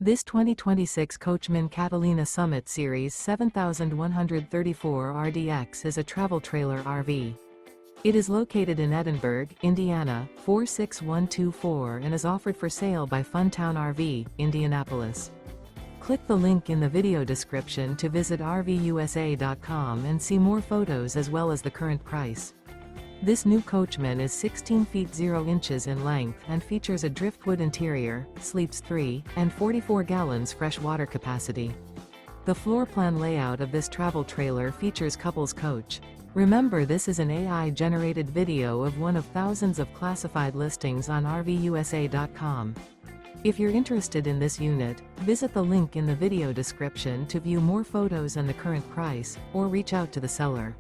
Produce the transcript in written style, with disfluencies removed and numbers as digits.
This 2026 Coachmen Catalina Summit Series 7134 RDX is a travel trailer RV. It is located in Edinburgh, Indiana, 46124 and is offered for sale by Funtown RV, Indianapolis. Click the link in the video description to visit RVUSA.com and see more photos as well as the current price. This new Coachmen is 16 feet 0 inches in length and features a driftwood interior, sleeps 3, and 44 gallons fresh water capacity. The floor plan layout of this travel trailer features couples coach. Remember, this is an AI-generated video of one of thousands of classified listings on RVUSA.com. If you're interested in this unit, visit the link in the video description to view more photos and the current price, or reach out to the seller.